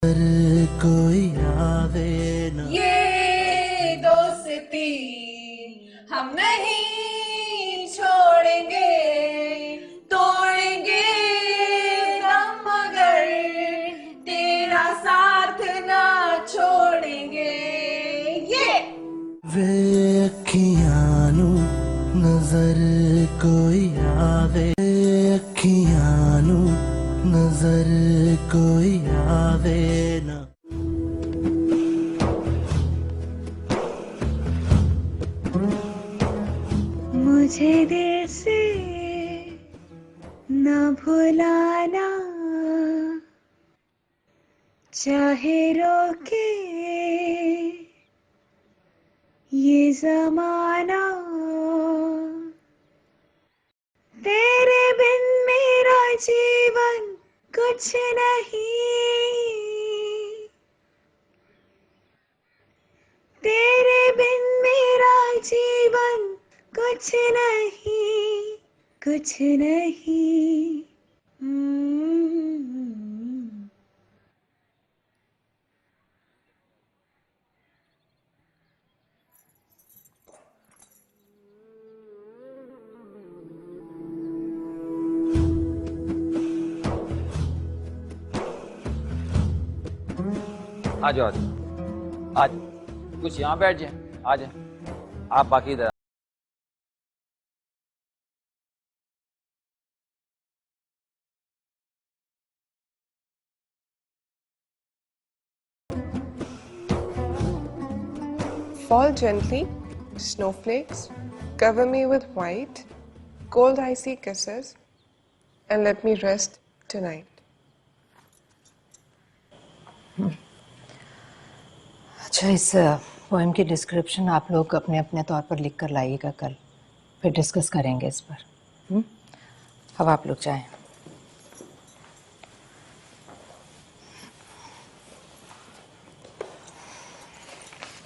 कोई आवे ना, ये दोस्ती हम नहीं छोड़ेंगे, तोड़ेंगे दम मगर तेरा साथ ना छोड़ेंगे। ये वे अखियां नू नजर कोई आवे, अखियां नू नजर कोई आवे ना। मुझे दिल से न भुलाना, चाहे रोके ये जमाना। तेरे बिन मेरा जीवन कुछ नहीं, तेरे बिन मेरा जीवन कुछ नहीं, कुछ नहीं। आ जाओ आज कुछ यहाँ बैठ जाए। आ जाए आप, बाकी इधर। Fall gently, snowflakes, cover me with white, cold icy kisses, and let me rest tonight. अच्छा, इस पोएम की डिस्क्रिप्शन आप लोग अपने अपने तौर पर लिख कर लाइएगा, कल फिर डिस्कस करेंगे इस पर। अब आप लोग जाएं।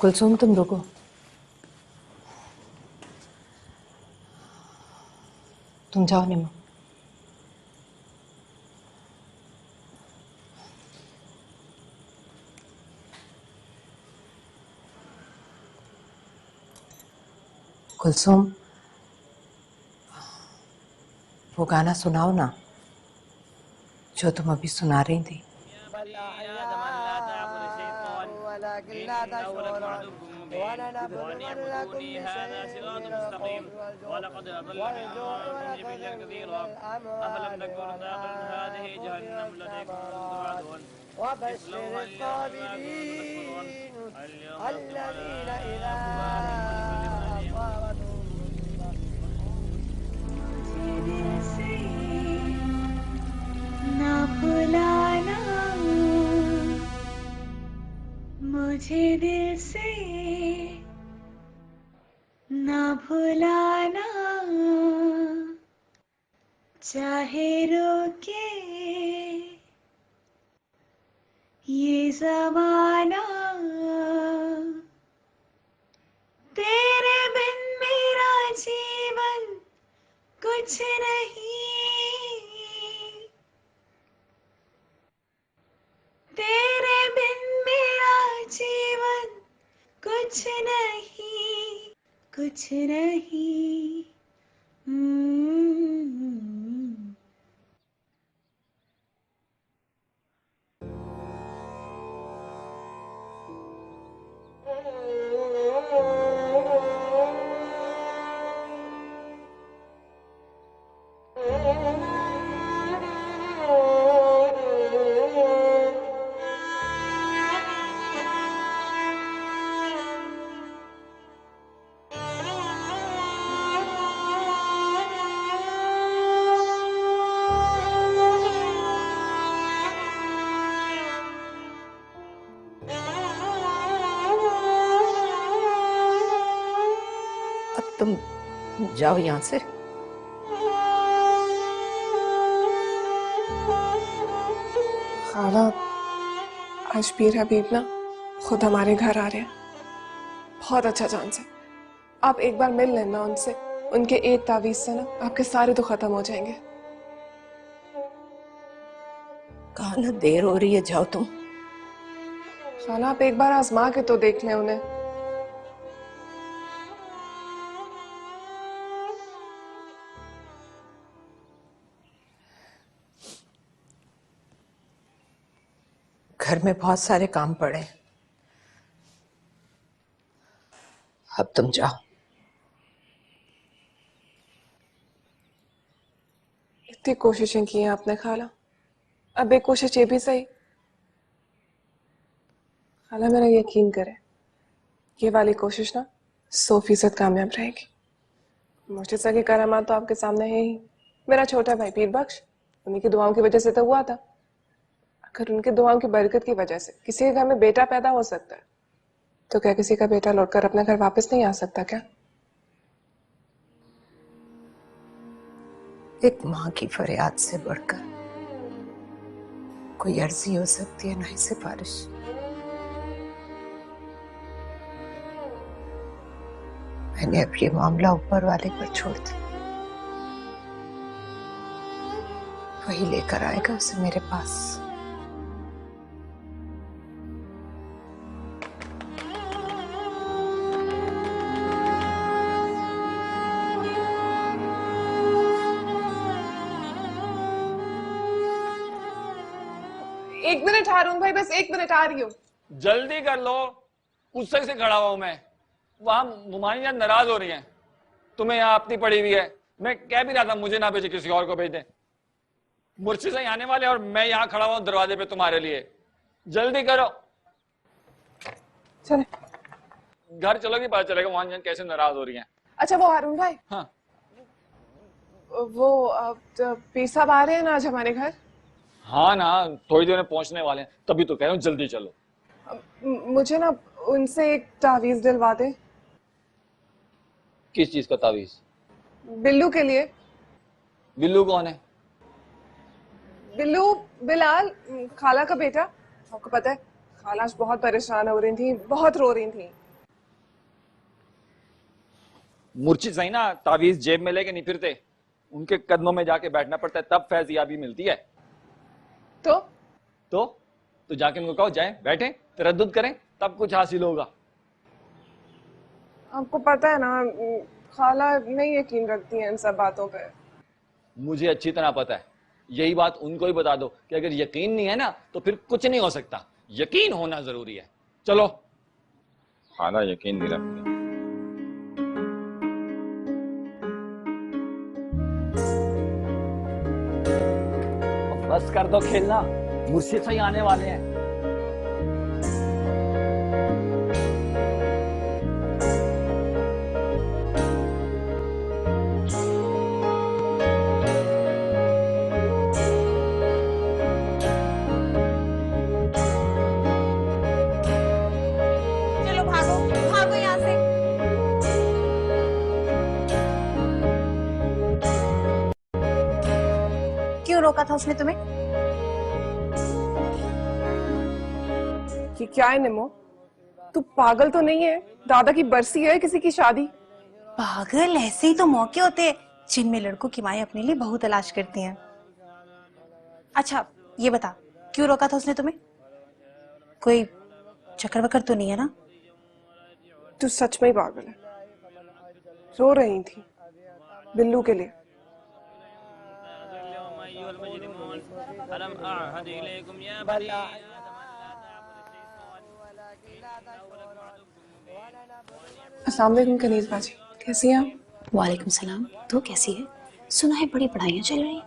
कुलसुम तुम रुको। तुम जाओ निमो। कुलसुम, वो गाना सुनाओ ना जो तुम अभी सुना रही थी। ना भुलाना, मुझे दिल से ना भुलाना, चाहे रोके ये जमाना। तेरे बिन मेरा जीवन कुछ नहीं, तेरे बिन मेरा जीवन कुछ नहीं, कुछ नहीं। अब तुम जाओ यहाँ से। खाला, आज पीर हबीब ना खुद हमारे घर आ रहे हैं। बहुत अच्छा चांस है, आप एक बार मिल लेना उनसे। उनके एक तावीज से ना आपके सारे दुख खत्म हो जाएंगे। कहा ना देर हो रही है, जाओ तुम। खाला आप एक बार आजमा के तो देख लें उन्हें। घर में बहुत सारे काम पड़े हैं। अब तुम जाओ। इतनी कोशिशें की हैं आपने खाला, अब एक कोशिश ये भी सही। खाला मेरा यकीन करे, ये वाली कोशिश ना 100% कामयाब रहेगी। मुर्शिद की करामात तो आपके सामने है ही। मेरा छोटा भाई पीर बख्श, उन्हीं की दुआओं की वजह से तो हुआ था। अगर उनके दुआओं की बरकत की वजह से किसी के घर में बेटा पैदा हो सकता है, तो क्या किसी का बेटा लौटकर अपने घर वापस नहीं आ सकता क्या? एक माँ की फरियाद से बढ़कर कोई अर्जी हो सकती है, ना ही सिफारिश। मैंने अब ये मामला ऊपर वाले पर छोड़ दिया। वही लेकर आएगा उसे मेरे पास। एक मिनट हारून भाई, बस एक मिनट आ रही हूँ। जल्दी कर लो, उससे से खड़ा हुआ हूं मैं। वहां मुमानी जान नाराज हो रही हैं, तुम्हें यहाँ अपनी पड़ी हुई है। मैं कह भी रहा था मुझे ना भेजे, किसी और को भेज दे। मुर्शिद से आने वाले और मैं यहाँ खड़ा हुआ दरवाजे पे तुम्हारे लिए। जल्दी करो, चले। घर चलोगी पता चलेगा मुमानी जान कैसे नाराज हो रही हैं। अच्छा वो हारून भाई, हाँ वो पीर साहब आ रहे हैं ना आज हमारे घर? हाँ ना, थोड़ी देर में पहुंचने वाले हैं, तभी तो कह रहा हूँ जल्दी चलो। मुझे ना उनसे एक तावीज दिलवा दे। किस चीज का तावीज? बिल्लू के लिए। बिल्लू कौन है? बिल्लू बिलाल, खाला का बेटा। आपको पता है खाला आज बहुत परेशान हो रही थी, बहुत रो रही थी। मुर्शिद सही ना तावीज जेब में लेके नहीं फिरते, उनके कदमों में जाके बैठना पड़ता है, तब फैज़याबी मिलती है। तो जाके उनको कहो जाए बैठे, तरद्दुद करें, तब कुछ हासिल होगा। आपको पता है ना खाला नहीं यकीन रखती है इन सब बातों पे। मुझे अच्छी तरह पता है। यही बात उनको ही बता दो कि अगर यकीन नहीं है ना तो फिर कुछ नहीं हो सकता। यकीन होना जरूरी है। चलो। खाला यकीन नहीं रखती। बस कर दो खेलना, मुर्शिद से ही आने वाले हैं। चलो भागो भागो यहाँ से। क्यों रोका था उसने तुम्हें? कि क्या है निमो, तू पागल तो नहीं है? दादा की बरसी है, किसी की शादी? पागल, ऐसे ही तो मौके होते हैं जिनमें लड़कों की माएं अपने लिए बहू तलाश करती हैं। अच्छा ये बता, क्यों रोका था उसने तुम्हें? कोई चक्कर वक्कर तो नहीं है ना? तू सच में ही पागल है। रो रही थी बिल्लू के लिए। अस्सलाम वालेकुम कनीज बाजी, कैसी हैं आप? वालेकुम सलाम। तो कैसी है? सुना है बड़ी पढ़ाइयाँ चल रही हैं।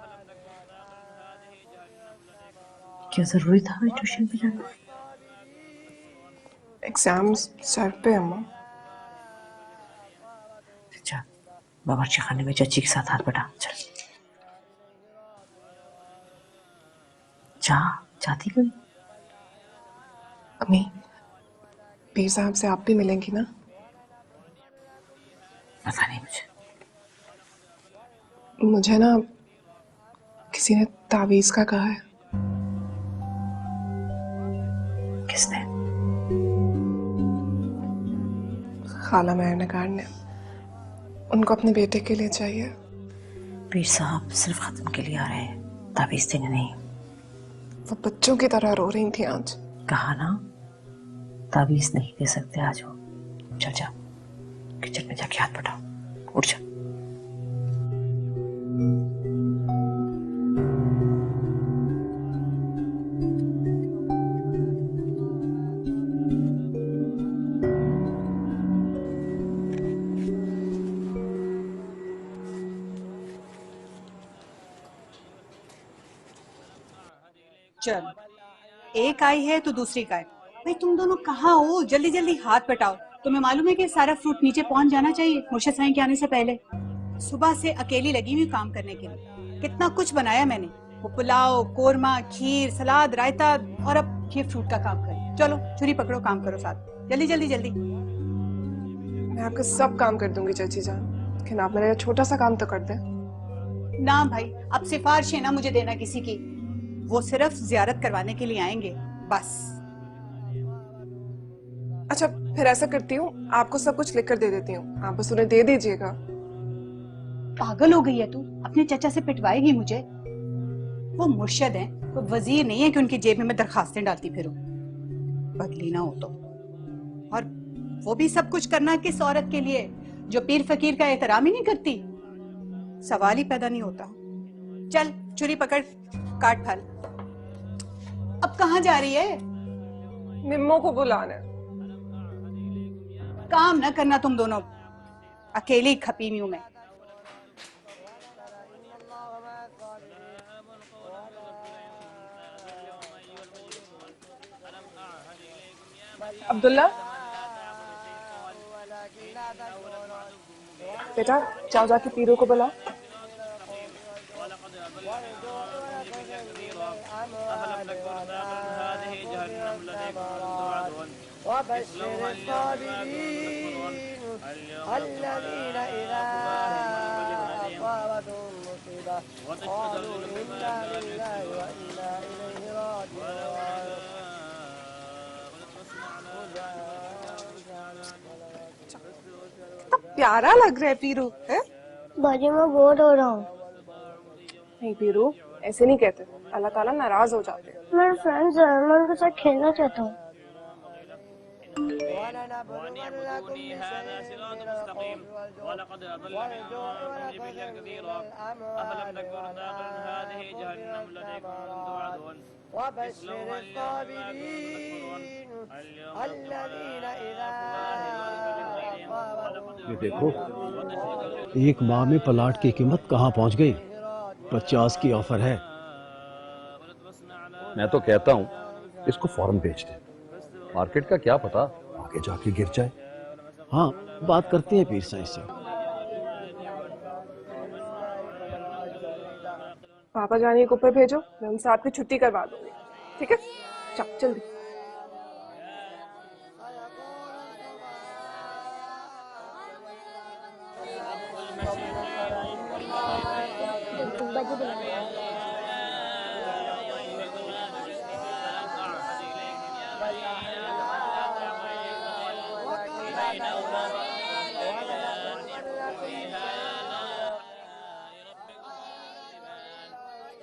क्या जरूरी था मैं ट्यूशन पे जाना? एग्जाम्स सर पे अम्मा। अच्छा, बावर्ची खाने में चाची के साथ हाथ बढ़ा। चल जा, जाती क्यों? अम्मी, पीर साहब से आप भी मिलेंगी ना? पता नहीं मुझे ना किसी ने तावीज का कहा है। किसने? खाला मेहरनगार ने। उनको अपने बेटे के लिए चाहिए। पीर साहब सिर्फ खत्म के लिए आ रहे हैं, ताबीज देने नहीं। वो बच्चों की तरह रो रही थी आज। कहा ना ताबीज नहीं दे सकते आज वो। चल जा किचन में जाके हाथ बटाओ, उठ जा। चल, एक आई है तो दूसरी का है। भाई तुम दोनों कहाँ हो? जल्दी जल्दी हाथ बटाओ। तुम्हें मालूम है कि सारा फ्रूट नीचे पहुंच जाना चाहिए मुर्शिद साईं के आने से पहले। सुबह से अकेली लगी हुई काम करने के लिए। कितना कुछ बनाया मैंने, वो पुलाव, कोरमा, खीर, सलाद, रायता, और अब ये फ्रूट का काम करें। चलो छुरी पकड़ो, काम करो साथ। जल्दी जल्दी जल्दी। मैं आपका सब काम कर दूंगी चाची जान, लेकिन आप मेरा छोटा सा काम तो कर दे। ना भाई, अब सिफारिशें ना मुझे देना किसी की। वो सिर्फ जियारत करवाने के लिए आएंगे बस। अच्छा फिर ऐसा करती हूँ, आपको सब कुछ लिख कर दे देती हूँ, आप बस उन्हें दे दीजिएगा। पागल हो गई है तू? अपने चाचा से पिटवाएगी मुझे? वो मुर्शिद हैं, वो वजीर नहीं है कि उनकी जेब में मैं दरखास्तें डालती फिरूं। बदली ना हो तो। और वो भी सब कुछ करना किस औरत के लिए जो पीर फकीर का एहतराम ही नहीं करती? सवाल ही पैदा नहीं होता। चल छुरी पकड़, काट फल। अब कहाँ जा रही है? निम्मो को बुलाना है। काम ना करना तुम दोनों, अकेली खपी हुई हूं मैं। अब्दुल्ला बेटा जाओ जाके पीरों को बुलाओ। प्यारा लग रहा है पीरू, है? बाजी मैं बोर हो रहा हूँ। नहीं पीरू, ऐसे नहीं कहते, अल्लाह ताला नाराज हो जाते हैं। मेरे फ्रेंड्स हैं, मैं उनके साथ खेलना चाहता हूँ। ये देखो, एक माह में प्लाट की कीमत कहाँ पहुंच गई। 50 की ऑफर है। मैं तो कहता हूँ इसको फौरन बेच दे, मार्केट का क्या पता आगे जाके गिर जाए। हाँ बात करते हैं पीर साईं से। पापा जानी को ऊपर भेजो, मैं उनसे आपकी छुट्टी करवा दूंगी, ठीक है? चल जल्दी।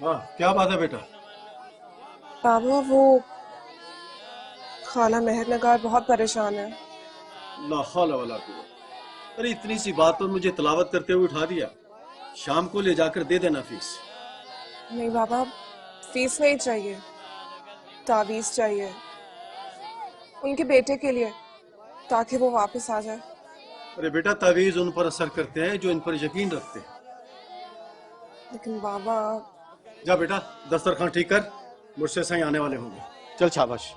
हाँ क्या बात है बेटा? बाबा वो खाला मेहर नगार बहुत परेशान है। ला हौला वला कुव्वत। अरे इतनी सी बात पर मुझे तलावत करते हुए उठा दिया। शाम को ले जाकर दे देना फीस। नहीं बाबा, फीस नहीं चाहिए, तावीज चाहिए उनके बेटे के लिए, ताकि वो वापस आ जाए। अरे बेटा तावीज उन पर असर करते हैं जो इन पर यकीन रखते हैं। लेकिन बाबा। जा बेटा दस्तरखान ठीक कर, मुर्शिद साईं आने वाले होंगे। चल शाबाश।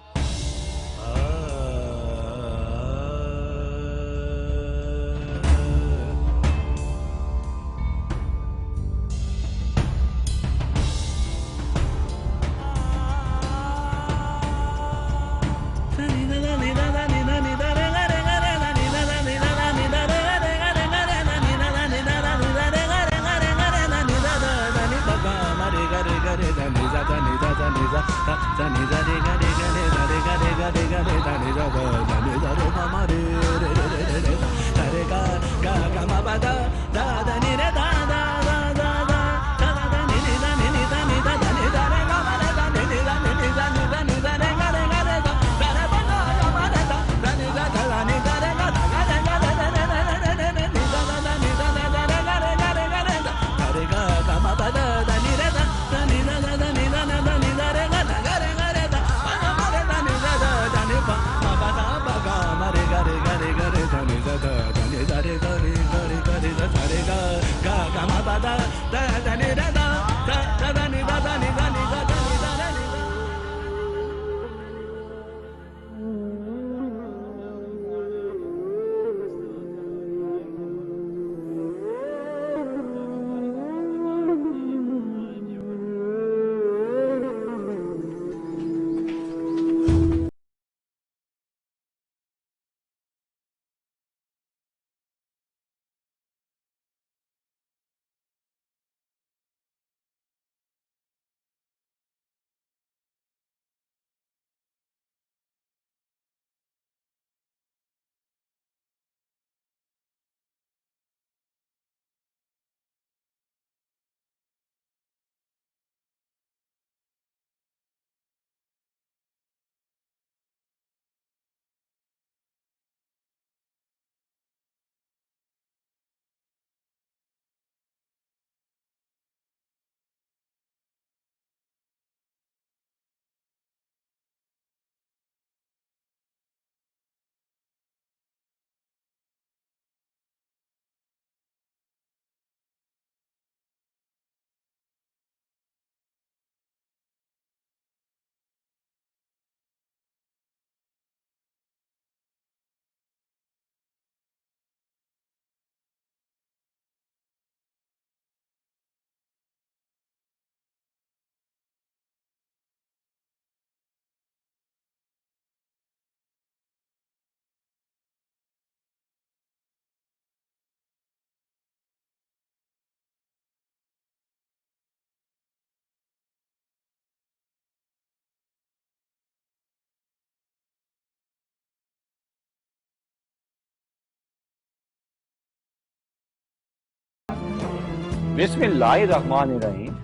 बिस्मिल्लाहिर्रहमानिर्रहीम।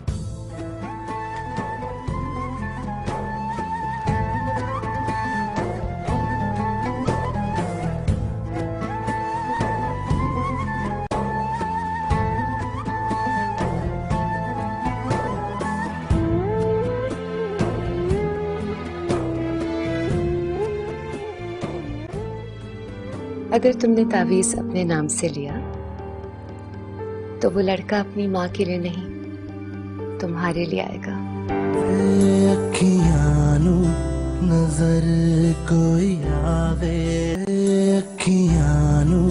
अगर तुमने तावीज अपने नाम से लिया तो वो लड़का अपनी माँ के लिए नहीं तुम्हारे लिए आएगा। अखियां नू नजर कोई आवे, अखियां नू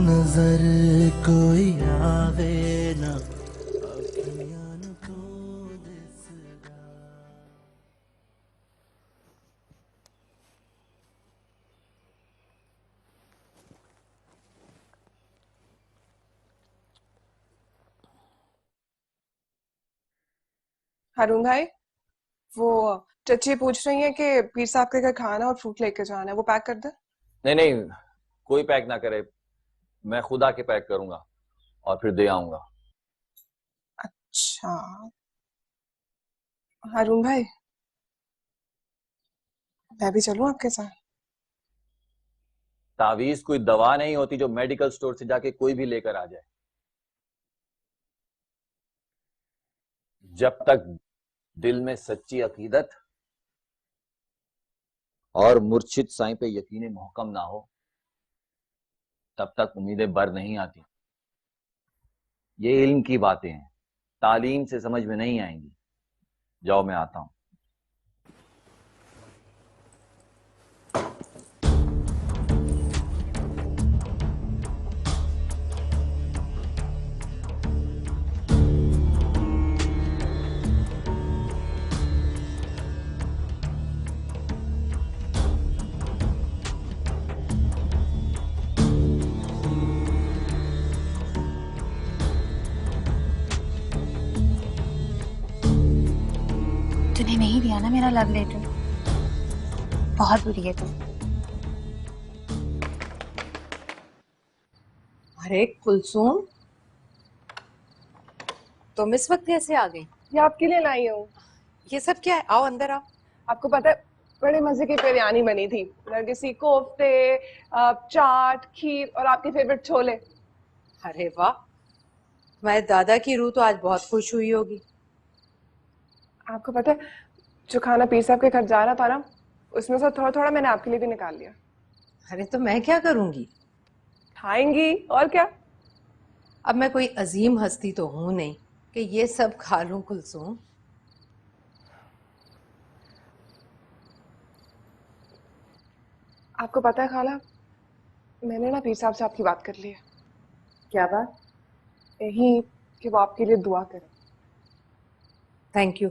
नजर कोई आवे ना, अखियां नू तो दिसदा। हारून भाई, वो चची पूछ रही है कि पीर साहब के घर खाना और फ्रूट लेके जाना है, वो पैक कर दे। नहीं नहीं, कोई पैक ना करे, मैं खुद आके पैक करूंगा और फिर दे आऊंगा। अच्छा हारून भाई, मैं भी चलूं आपके साथ? तावीज कोई दवा नहीं होती जो मेडिकल स्टोर से जाके कोई भी लेकर आ जाए। जब तक दिल में सच्ची अकीदत और मुर्शिद साईं पे यकीन मुहकम ना हो, तब तक उम्मीदें बर नहीं आती। ये इल्म की बातें हैं, तालीम से समझ में नहीं आएंगी। जाओ, मैं आता हूं। तूने नहीं दिया ना मेरा लव लेटर, बहुत बुरी है तू। अरे कुलसूम, तुम इस वक्त कैसे आ गई? ये आपके लिए लाई हूँ। ये सब क्या है? आओ अंदर आओ। आपको पता है बड़े मजे की बिरयानी बनी थी, नरगिसी कोफ्ते, चाट, खीर और आपके फेवरेट छोले। अरे वाह, तुम्हारे दादा की रूह तो आज बहुत खुश हुई होगी। आपको पता है जो खाना पीर साहब के घर जा रहा था ना, उसमें से थोड़ा थोड़ा मैंने आपके लिए भी निकाल लिया। अरे तो मैं क्या करूंगी? खाएंगी और क्या। अब मैं कोई अजीम हस्ती तो हूं नहीं कि ये सब खा लूं कुलसूम। आपको पता है खाला, मैंने ना पीर साहब से आपकी बात कर ली है। क्या बात? यही कि वो आपके लिए दुआ करें। Thank you.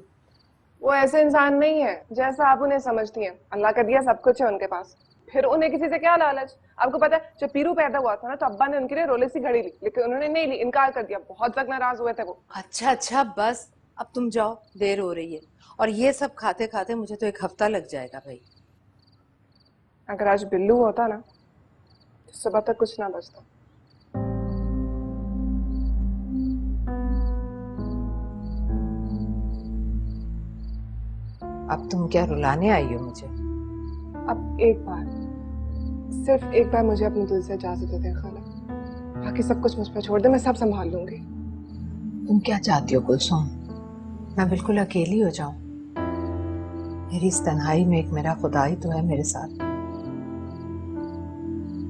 वो ऐसे इंसान नहीं है जैसा आप उन्हें समझती हैं। अल्लाह का दिया सब कुछ है उनके पास, फिर उन्हें किसी से क्या लालच। आपको पता है जब पीरू पैदा हुआ था ना, तो अब्बा ने उनके लिए रोलेक्स की घड़ी ली, लेकिन उन्होंने नहीं ली, इनकार कर दिया। बहुत तक नाराज हुए थे वो। अच्छा अच्छा, बस अब तुम जाओ, देर हो रही है। और ये सब खाते खाते मुझे तो 1 हफ्ता लग जाएगा भाई। अगर आज बिल्लू होता ना, तो सुबह तक कुछ ना बचता। अब तुम क्या रुलाने आई हो मुझे? अब एक बार, सिर्फ एक बार मुझे अपने दिल से इजाजत दे दें खाला, बाकी सब कुछ मुझ पर छोड़ दे, मैं सब संभाल लूंगी। तुम क्या चाहती हो कुलसूम? मैं बिल्कुल अकेली हो जाऊं? मेरी इस तन्हाई में एक मेरा खुदा ही तो है मेरे साथ,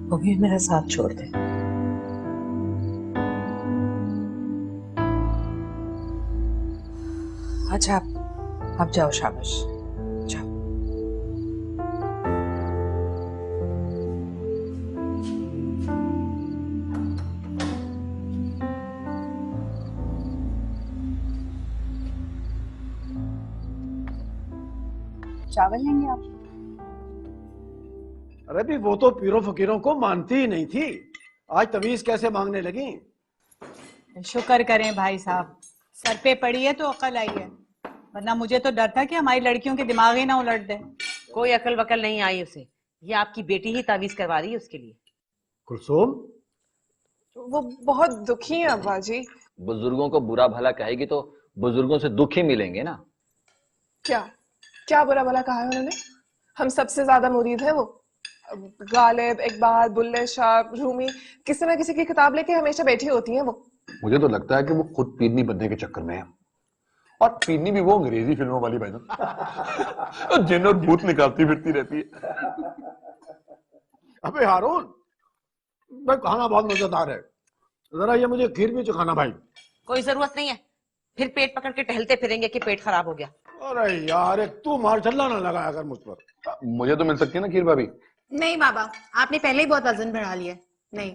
वो भी मेरा साथ छोड़ दे। अच्छा अब जाओ, शाबाश जाओ। चावल लेंगे आप? अरे भी वो तो पीरों फकीरों को मानती ही नहीं थी, आज तवीज कैसे मांगने लगी? शुक्र करें भाई साहब, सर पे पड़ी है तो अकल आई है, वरना मुझे तो डर था कि हमारी लड़कियों के दिमाग ही ना उलट दे। कोई अकल वकल नहीं आई उसे, ये आपकी बेटी ही तावीज करवा रही है उसके लिए। कुलसूम, वो बहुत दुखी है अब्बा जी। बुजुर्गों को बुरा भला कहेगी तो बुजुर्गों से दुख ही मिलेंगे ना। क्या क्या बुरा भला कहा है उन्होंने? हम सबसे ज्यादा मुरीद है वो। गालिब, इकबाल, बुल्ले शाह, रूमी, किसी ना किसी की किताब लेके हमेशा बैठी होती हैं वो। मुझे तो लगता है कि वो खुद पीरनी बनने के चक्कर में है, और पीरनी भी वो अंग्रेजी फिल्मों वाली भाईजान जिन और भूत निकालती फिरती रहती है। अबे हारून, भाई खाना बहुत मजेदार है, जरा ये मुझे खीर भी चखाना भाई। कोई जरूरत नहीं है, फिर पेट पकड़ के टहलते फिरेंगे कि पेट खराब हो गया। अरे यार, एक तू मार्शल्ला ना लगाया कर मुझ पर। मुझे तो मिल सकती है ना खीर भाभी। नहीं बाबा, आपने पहले ही बहुत वजन बढ़ा लिया। नहीं,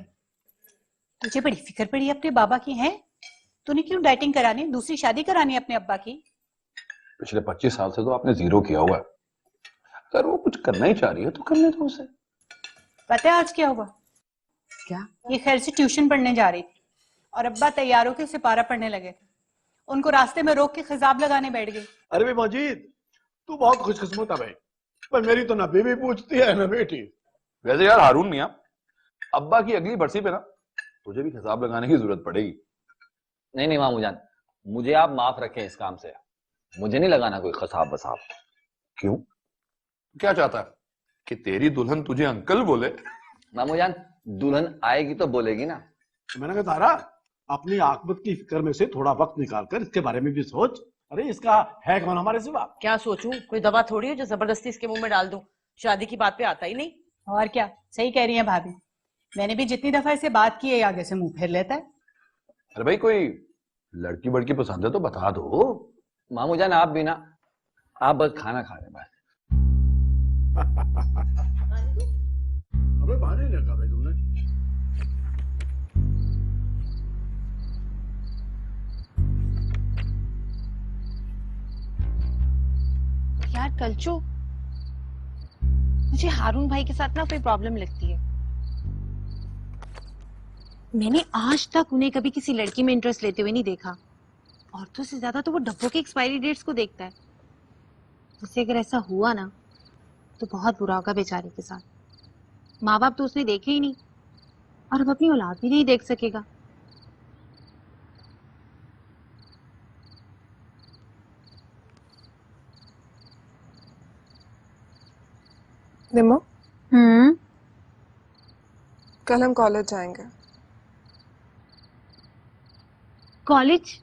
तुझे बड़ी फिक्र पड़ी अपने बाबा की है? तूने क्यों डाइटिंग करानी, दूसरी शादी करानी है अपने अब्बा की? पिछले 25 साल से तो आपने जीरो किया हुआ है, अगर वो कुछ करना ही चाह रही है तो करने दो उसे। पता है आज क्या हुआ? क्या? ये खैर से ट्यूशन पढ़ने जा रही थी और अब्बा तैयारों के सिपारा पढ़ने लगे थे। उनको रास्ते में रोक के खिजाब लगाने बैठ गई। अरे भाई मजीद, तू बहुत खुशकिस्मत है भाई, पर मेरी तो ना बीवी पूछती है ना बेटी। वैसे यार हारून मियां, अब्बा की अगली बरसी पे ना तुझे भी हिसाब लगाने की जरूरत पड़ेगी। नहीं नहीं मामू जान, मुझे आप माफ रखें इस काम से, मुझे नहीं लगाना कोई खसाब बसाब। क्यों? क्या चाहता है कि तेरी दुल्हन तुझे अंकल बोले? मामू जान, दुल्हन आएगी तो बोलेगी ना। मैंने कहा तारा, अपनी आकबत की फिक्र में से थोड़ा वक्त निकालकर इसके बारे में भी सोच। अरे इसका है कौन हमारे सिवा? क्या सोचूं? कोई दवा थोड़ी है जो जबरदस्ती इसके मुंह में डाल दूं। शादी की बात पे आता ही नहीं। और क्या, सही कह रही है भाभी, मैंने भी जितनी दफा इसे बात की है आगे से मुंह फेर लेता है। अरे भाई कोई लड़की बड़की पसंद है तो बता दो। मामू जान आप भी ना, आप बस खाना खा रहे बस। अबे बाहर ही रखा भाई तुमने। यार कलचू, मुझे हारून भाई के साथ ना कोई प्रॉब्लम लगती है। मैंने आज तक उन्हें कभी किसी लड़की में इंटरेस्ट लेते हुए नहीं देखा। औरतों से ज्यादा तो वो डब्बों के एक्सपायरी डेट्स को देखता है। जैसे अगर ऐसा हुआ ना तो बहुत बुरा होगा बेचारे के साथ। माँ बाप तो उसने देखे ही नहीं और अब अपनी औलाद भी नहीं देख सकेगा। निम्मो, कल हम कॉलेज जाएंगे। कॉलेज?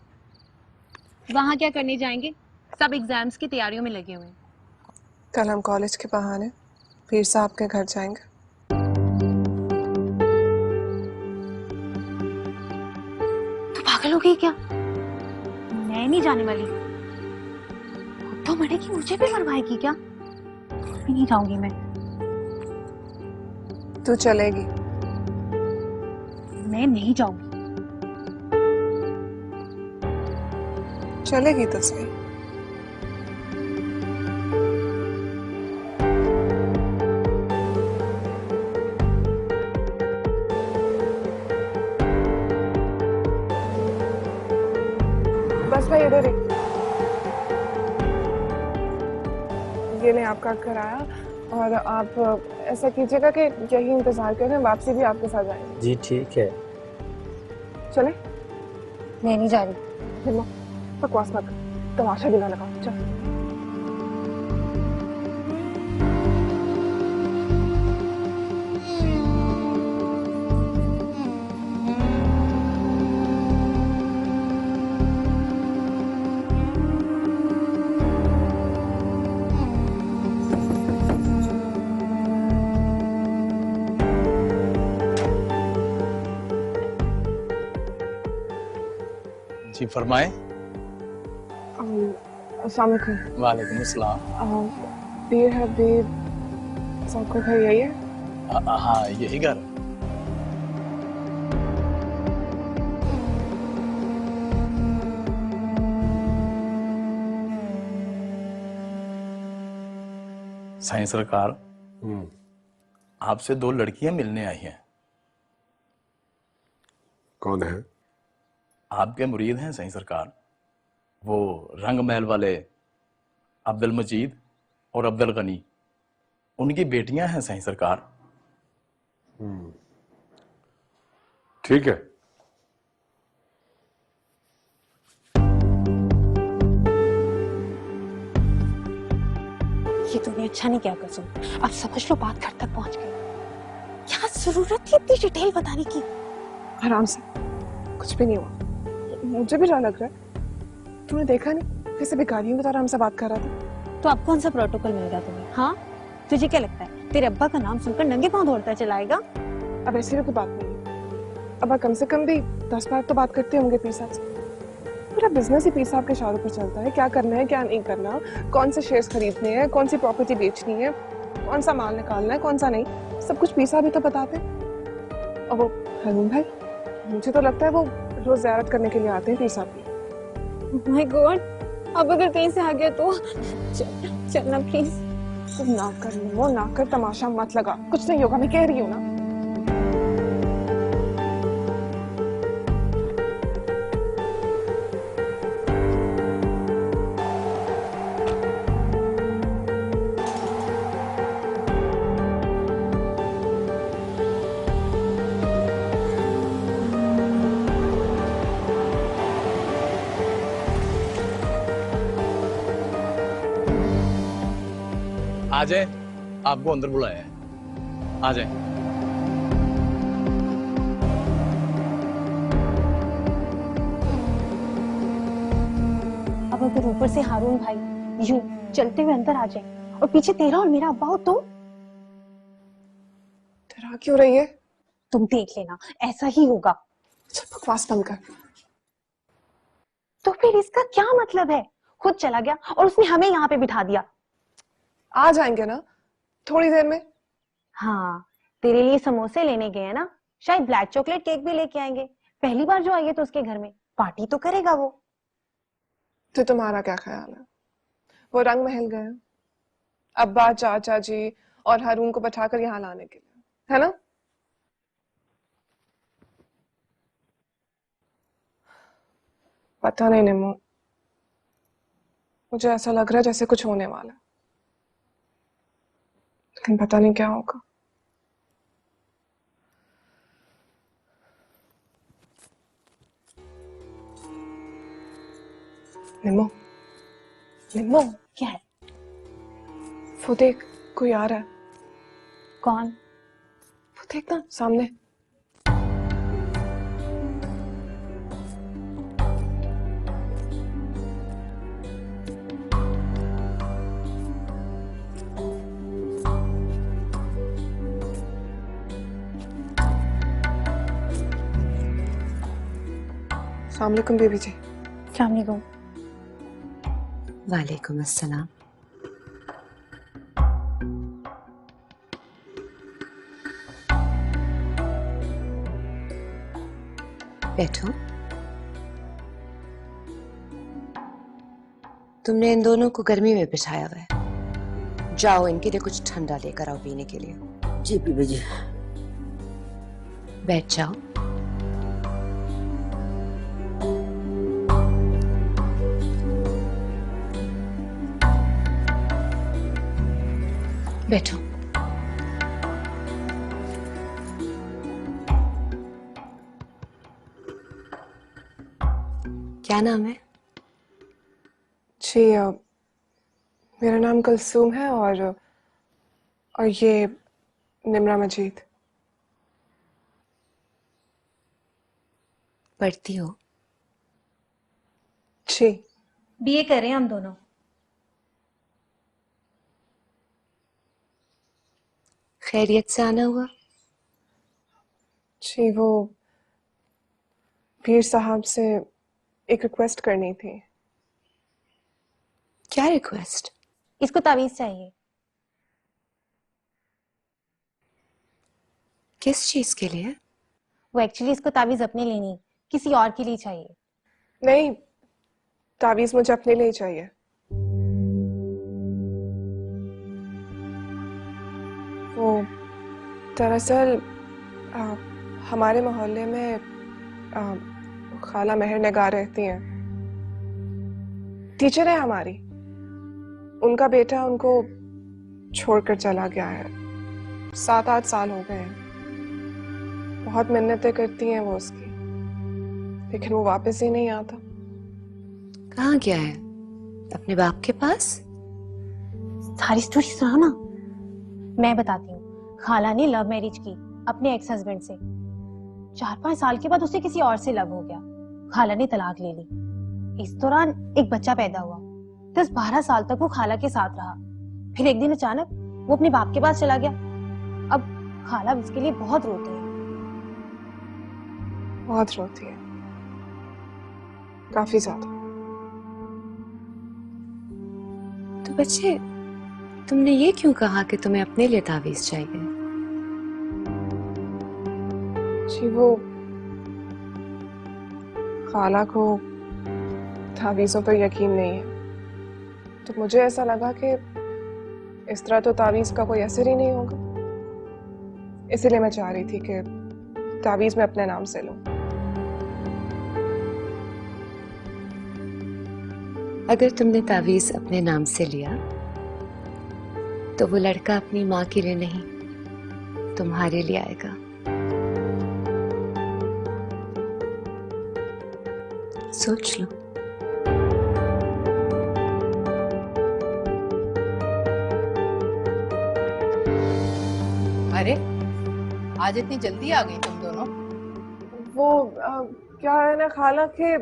वहां क्या करने जाएंगे? सब एग्जाम्स की तैयारियों में लगे हुए हैं। कल हम कॉलेज के बहाने पीर साहब के घर जाएंगे। तू पागल हो गई क्या? मैं नहीं जाने वाली। खुद तो मरेगी, मुझे भी मरवाएगी क्या? भी नहीं जाऊंगी मैं। तू चलेगी? मैं नहीं जाऊंगी। चलेगी तो सही। बस भाई इधर ही। ये ले आपका किराया, और आप ऐसा कीजिएगा कि यही इंतजार करें, वापसी भी आपके साथ जाएंगे। जी ठीक है। चले? मैं नहीं जा रही। बकवास मत, तमाशा भी ना लगाओ। चल। जी फरमाए। अस्सलाम वालेकुम। वालेकुम अस्सलाम। पीर हबीब साहब का घर यही है? हाँ यही घर है। साईं सरकार, आपसे दो लड़कियां मिलने आई हैं। कौन है? आपके मुरीद हैं साईं सरकार, वो रंग महल वाले अब्दुल मजीद और अब्दुल गनी, उनकी बेटियां हैं साईं सरकार। ठीक है, तूने अच्छा नहीं किया कसम। अब समझ लो बात घर तक पहुंच गई। क्या जरूरत थी इतनी डिटेल बताने की? आराम से, कुछ भी नहीं हुआ। मुझे भी डर लग रहा है। तूने देखा नहीं कैसे भिखारियों की तरह हमसे बात कर रहा था? तो अब कौन सा प्रोटोकॉल मिल रहा तुम्हें? हाँ, तुझे क्या लगता है तेरे अब्बा का नाम सुनकर नंगे पांव दौड़ता चलाएगा? अब ऐसी कोई बात नहीं है। अब कम से कम भी 10 बार तो बात करते होंगे पीर साहब से। पूरा बिजनेस ही पीर साहब के इशारों पर चलता है। क्या करना है क्या नहीं करना, कौन से शेयर्स खरीदने हैं, कौन सी प्रॉपर्टी बेचनी है, कौन सा माल निकालना है, कौन सा नहीं, सब कुछ पीर साहब ही तो बताते हैं। और वो हारून भाई, मुझे तो लगता है वो रोज ज़ियारत करने के लिए आते हैं पीर साहब की। माय गॉड, अब अगर कहीं से आ गया तो चलना प्लीज। तुम ना कर वो ना कर, तमाशा मत लगा, कुछ नहीं होगा, मैं कह रही हूँ ना। आ जाए, आपको अंदर बुलाया है, आ जाए। अब अगर ऊपर से हारून भाई यूं चलते हुए अंदर आ जाए और पीछे तेरा और मेरा अब्बा हो तो? डरा क्यों रही है? तुम देख लेना, ऐसा ही होगा। बकवास बंद कर। तो फिर इसका क्या मतलब है? खुद चला गया और उसने हमें यहाँ पे बिठा दिया। आ जाएंगे ना थोड़ी देर में। हाँ, तेरे लिए समोसे लेने गए हैं ना, शायद ब्लैक चॉकलेट केक भी लेके आएंगे। पहली बार जो आई है तो उसके घर में पार्टी तो करेगा वो। तो तुम्हारा क्या ख्याल है? वो रंग महल गए, अब्बा चाचा जी और हारून को बैठाकर यहाँ लाने के लिए, है ना? पता नहीं निम्मो, मुझे ऐसा लग रहा है जैसे कुछ होने वाला है, लेकिन पता नहीं क्या होगा। निम्मो, निम्मो, क्या है? वो देख, कोई आ रहा है। कौन? वो देख ना सामने। अस्सलाम वालेकुम बीबी जी। अस्सलाम वालेकुम। वालेकुम अस्सलाम। बैठो। तुमने इन दोनों को गर्मी में बिठाया हुआ है, जाओ इनके लिए कुछ ठंडा लेकर आओ पीने के लिए। जी बीबी जी। बैठ जाओ। बैठो। क्या नाम है? जी मेरा नाम कुलसूम है और ये निम्रा मजीद। पढ़ती हो? जी। बीए कर रहे हैं हम दोनों। खैरियत से आना हुआ? जी, वो पीर साहब से एक रिक्वेस्ट करनी थी। क्या रिक्वेस्ट? इसको तावीज चाहिए। किस चीज के लिए? वो एक्चुअली इसको तावीज अपने लिए नहीं, किसी और के लिए चाहिए। नहीं, तावीज मुझे अपने लिए चाहिए। वो दरअसल हमारे मोहल्ले में खाला मेहर निगाह रहती हैं, टीचर है हमारी। उनका बेटा उनको छोड़कर चला गया है, 7-8 साल हो गए हैं। बहुत मिन्नतें करती हैं वो उसकी, लेकिन वो वापस ही नहीं आता। कहाँ गया है? अपने बाप के पास? सारी स्टोरी सुनाओ ना। मैं बताती हूँ। खाला ने लव मैरिज की अपने एक्स हस्बैंड से। 4-5 साल के बाद उसे किसी और से लव हो गया। खाला ने तलाक ले ली। इस दौरान एक बच्चा पैदा हुआ। 10-12 साल तक वो खाला के साथ रहा। फिर एक दिन अचानक वो अपने बाप के पास चला गया। अब खाला उसके लिए बहुत रोती है। बहुत रोती है, काफी ज्यादा। तो बच्चे, तुमने ये क्यों कहा कि तुम्हें अपने लिए तावीज चाहिए? जी वो खाला को तावीज़ों पर यकीन नहीं है, तो मुझे ऐसा लगा कि इस तरह तो तावीज़ का कोई असर ही नहीं होगा, इसीलिए मैं चाह रही थी कि तावीज़ मैं अपने नाम से लूं। अगर तुमने तावीज अपने नाम से लिया तो वो लड़का अपनी माँ के लिए नहीं, तुम्हारे लिए आएगा। सोच लो। अरे आज इतनी जल्दी आ गई तुम दोनों? वो क्या है ना खाला के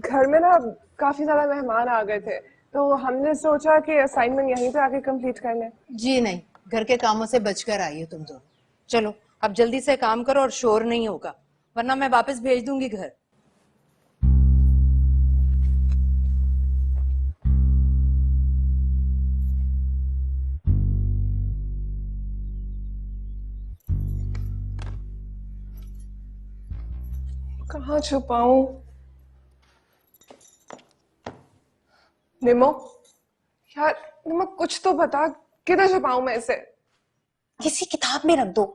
घर में ना काफी ज्यादा मेहमान आ गए थे, तो हमने सोचा कि असाइनमेंट यहीं पे आके कंप्लीट कर लें। जी नहीं, घर के कामों से बचकर आई हो तुम दोनों। चलो अब जल्दी से काम करो और शोर नहीं होगा, वरना मैं वापस भेज दूंगी घर। कहाँ छुपाऊं? निमो, यार निमो कुछ तो बता, किधर छुपाऊं मैं इसे? किसी किताब में रख दो।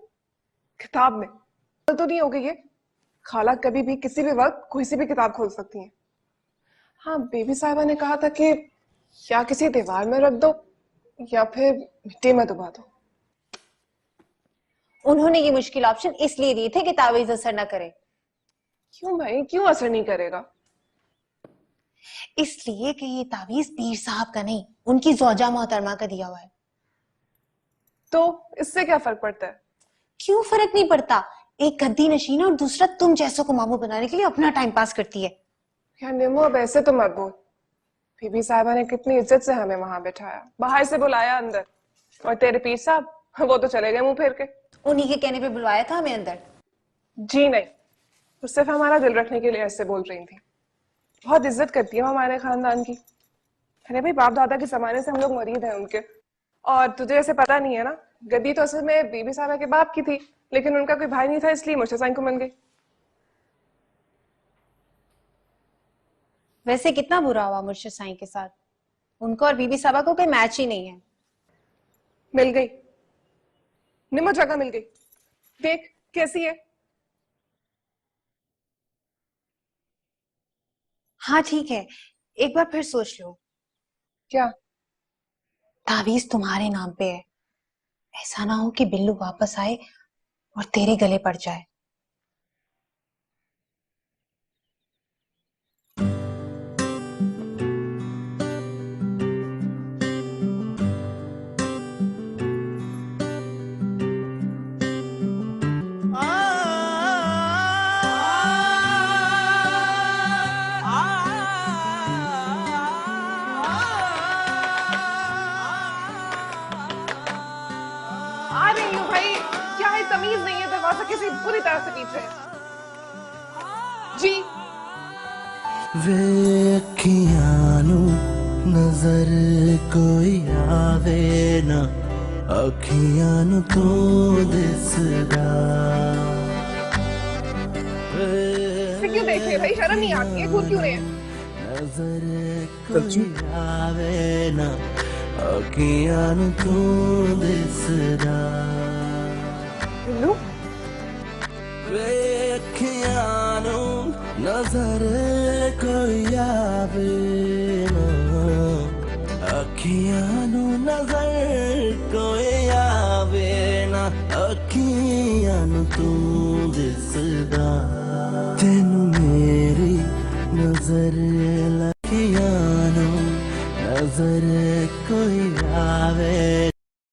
किताब में? तो नहीं हो गई ये? खाला कभी भी किसी भी वक्त कोई सी भी किताब खोल सकती हैं। हाँ, बेबी साहिबा ने कहा था कि या किसी दीवार में रख दो या फिर मिट्टी में दबा दो। उन्होंने ये मुश्किल ऑप्शन इसलिए दिए थे कि तावीज असर न करे। क्यों भाई, क्यों असर नहीं करेगा? इसलिए कि ये तावीज पीर साहब का नहीं, उनकी ज़ौजा मोहतरमा का दिया हुआ है। तो इससे क्या फर्क पड़ता है? क्यों फर्क नहीं पड़ता? एक गद्दी नशीन और दूसरा तुम जैसों को मामू बनाने के लिए अपना टाइम पास करती है। यार निमो, अब ऐसे तो मत बोल। बीबी साहिबा ने कितनी इज्जत से हमें वहां बिठाया, बाहर से बुलाया अंदर, और तेरे पीर साहब वो तो चले गए मुंह फेर के। उन्हीं के कहने पे बुलवाया था हमें अंदर। जी नहीं, वो सिर्फ हमारा दिल रखने के लिए ऐसे बोल रही थी। बहुत इज्जत करती है हमारे खानदान की। अरे भाई, बाप दादा के जमाने से हम लोग मरीद हैं उनके। और तुझे ऐसे पता नहीं है ना, गद्दी तो असल में बीबी साहिबा के बाप की थी, लेकिन उनका कोई भाई नहीं था, इसलिए मुर्शिद साईं को मिल गई। वैसे कितना बुरा हुआ मुर्शिद साईं के साथ। उनको और बीबी साहिबा को कोई मैच ही नहीं है। मिल गई निमो, जगह मिल गई। देख कैसी है। हाँ ठीक है, एक बार फिर सोच लो। क्या? तावीज तुम्हारे नाम पे है। ऐसा ना हो कि बिल्लू वापस आए और तेरे गले पड़ जाए। तमीज नहीं है, दरवाजा किसी पूरी तरह से पीछे। जी वे अखियां नू नजर कोई आवे ना, अखियां नू तू दिसदा। क्यों देख रहे भाई, शर्म नहीं आती है? घूर क्यों रहे हैं? नजर कोई आवे ना, अखियां नू तू दिसदा। नजर कोई आवे ना, अखियां नू नजर कोई आवे ना, अखियां नू तू दिसदा। तेनू